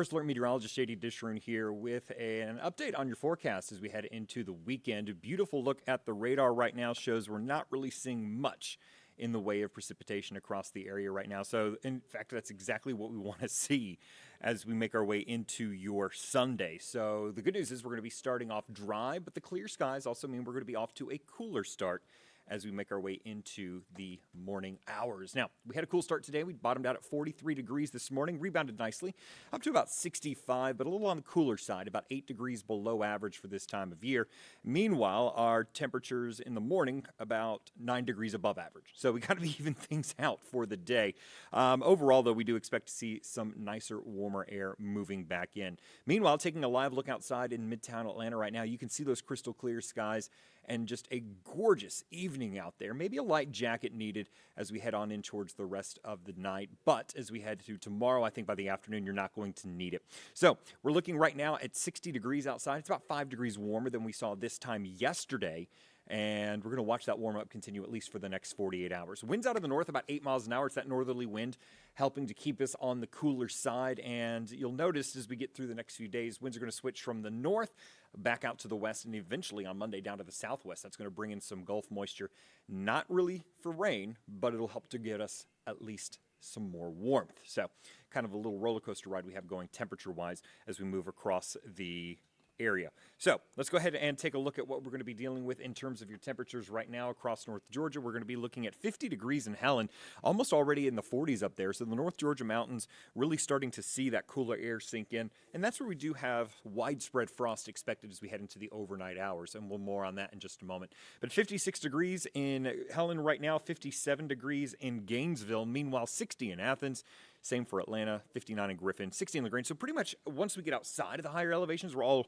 First Alert Meteorologist JD Dishroon here with an update on your forecast as we head into the weekend. A beautiful look at the radar right now shows we're not really seeing much in the way of precipitation across the area right now. So, in fact, that's exactly what we want to see as we make our way into your Sunday. So, the good news is we're going to be starting off dry, but the clear skies also mean we're going to be off to a cooler start as we make our way into the morning hours. Now, we had a cool start today. We bottomed out at 43 degrees this morning, rebounded nicely, up to about 65, but a little on the cooler side, about 8 degrees below average for this time of year. Meanwhile, our temperatures in the morning, about 9 degrees above average. So we got to be even things out for the day. Overall, though, we do expect to see some nicer, warmer air moving back in. Meanwhile, taking a live look outside in Midtown Atlanta right now, you can see those crystal clear skies and just a gorgeous evening out there. Maybe a light jacket needed as we head on in towards the rest of the night. But as we head to tomorrow, I think by the afternoon, you're not going to need it. So we're looking right now at 60 degrees outside. It's about 5 degrees warmer than we saw this time yesterday. And we're going to watch that warm up continue at least for the next 48 hours. Winds out of the north about 8 miles an hour. It's that northerly wind helping to keep us on the cooler side. And you'll notice as we get through the next few days, winds are going to switch from the north back out to the west and eventually on Monday down to the southwest. That's going to bring in some Gulf moisture. Not really for rain, but it'll help to get us at least some more warmth. So kind of a little roller coaster ride we have going temperature-wise as we move across the area. So let's go ahead and take a look at what we're going to be dealing with in terms of your temperatures right now across North Georgia. We're going to be looking at 50 degrees in Helen, almost already in the 40s up there. So the North Georgia mountains really starting to see that cooler air sink in. And that's where we do have widespread frost expected as we head into the overnight hours. And we'll more on that in just a moment. But 56 degrees in Helen right now, 57 degrees in Gainesville. Meanwhile, 60 in Athens. Same for Atlanta, 59 in Griffin, 60 in LaGrange. So pretty much once we get outside of the higher elevations, we're all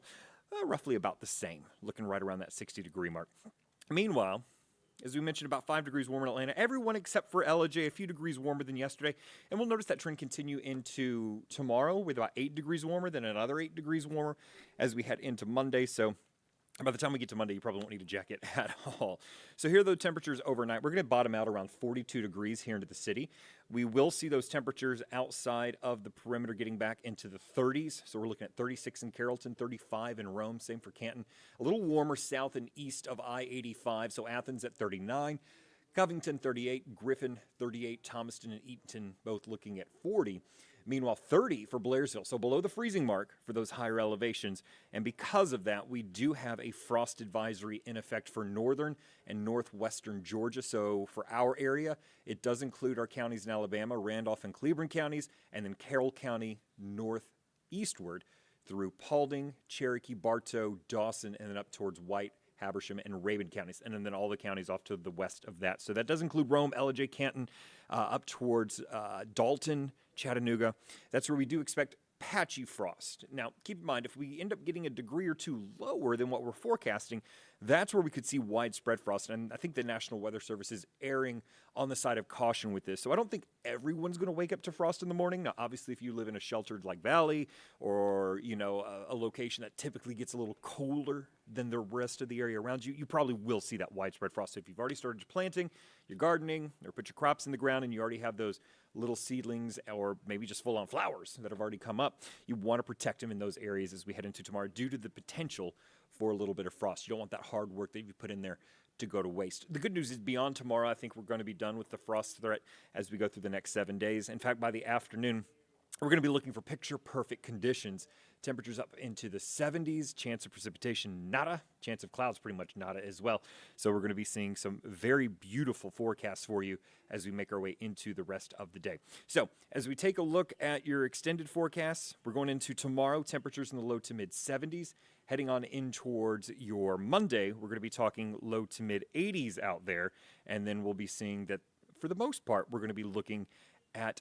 roughly about the same, looking right around that 60-degree mark. Meanwhile, as we mentioned, about 5 degrees warmer in Atlanta. Everyone except for LJ, a few degrees warmer than yesterday. And we'll notice that trend continue into tomorrow with about 8 degrees warmer, then another 8 degrees warmer as we head into Monday. So by the time we get to Monday, you probably won't need a jacket at all. So here are the temperatures overnight. We're going to bottom out around 42 degrees here into the city. We will see those temperatures outside of the perimeter getting back into the 30s. So we're looking at 36 in Carrollton, 35 in Rome, same for Canton. A little warmer south and east of I-85, so Athens at 39. Covington, 38. Griffin, 38. Thomaston and Eatonton both looking at 40. Meanwhile, 30 for Blairsville, so below the freezing mark for those higher elevations. And because of that, we do have a frost advisory in effect for northern and northwestern Georgia. So for our area, it does include our counties in Alabama, Randolph and Cleburne counties, and then Carroll County northeastward through Paulding, Cherokee, Bartow, Dawson, and then up towards White, Habersham, and Rabun counties, and then all the counties off to the west of that. So that does include Rome, LJ, Canton, up towards Dalton, Chattanooga. That's where we do expect patchy frost. Now, keep in mind, if we end up getting a degree or two lower than what we're forecasting, that's where we could see widespread frost. And I think the National Weather Service is erring on the side of caution with this. So I don't think everyone's going to wake up to frost in the morning. Now, obviously, if you live in a sheltered like valley or, a location that typically gets a little colder than the rest of the area around you, you probably will see that widespread frost. So if you've already started planting, you're gardening, or put your crops in the ground and you already have those little seedlings or maybe just full-on flowers that have already come up, you want to protect them in those areas as we head into tomorrow due to the potential for a little bit of frost. You don't want that hard work that you put in there to go to waste. The good news is beyond tomorrow, I think we're going to be done with the frost threat as we go through the next 7 days. In fact, by the afternoon, we're going to be looking for picture-perfect conditions. Temperatures up into the 70s, chance of precipitation nada, chance of clouds pretty much nada as well. So we're going to be seeing some very beautiful forecasts for you as we make our way into the rest of the day. So as we take a look at your extended forecasts, we're going into tomorrow, temperatures in the low to mid 70s. Heading on in towards your Monday, we're going to be talking low to mid 80s out there. And then we'll be seeing that for the most part, we're going to be looking at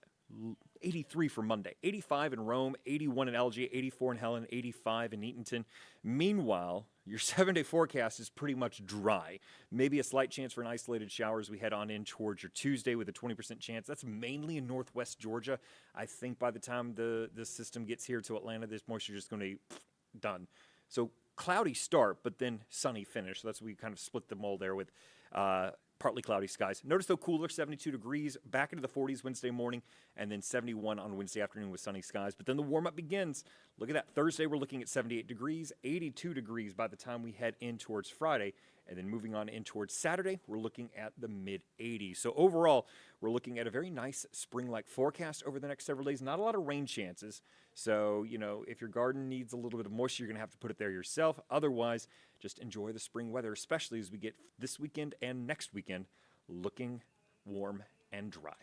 83 for Monday, 85 in Rome, 81 in LG, 84 in Helen, 85 in Eatonton. Meanwhile, your 7-day forecast is pretty much dry. Maybe a slight chance for an isolated shower as we head on in towards your Tuesday with a 20% chance. That's mainly in northwest Georgia. I think by the time the system gets here to Atlanta, this moisture is just going to be done. So cloudy start, but then sunny finish. So that's we kind of split the mold there with partly cloudy skies. Notice, though, cooler, 72 degrees, back into the 40s Wednesday morning, and then 71 on Wednesday afternoon with sunny skies. But then the warm-up begins. Look at that. Thursday, we're looking at 78 degrees, 82 degrees by the time we head in towards Friday. And then moving on in towards Saturday, we're looking at the mid-80s. So overall, we're looking at a very nice spring-like forecast over the next several days. Not a lot of rain chances. So, if your garden needs a little bit of moisture, you're going to have to put it there yourself. Otherwise, just enjoy the spring weather, especially as we get this weekend and next weekend looking warm and dry.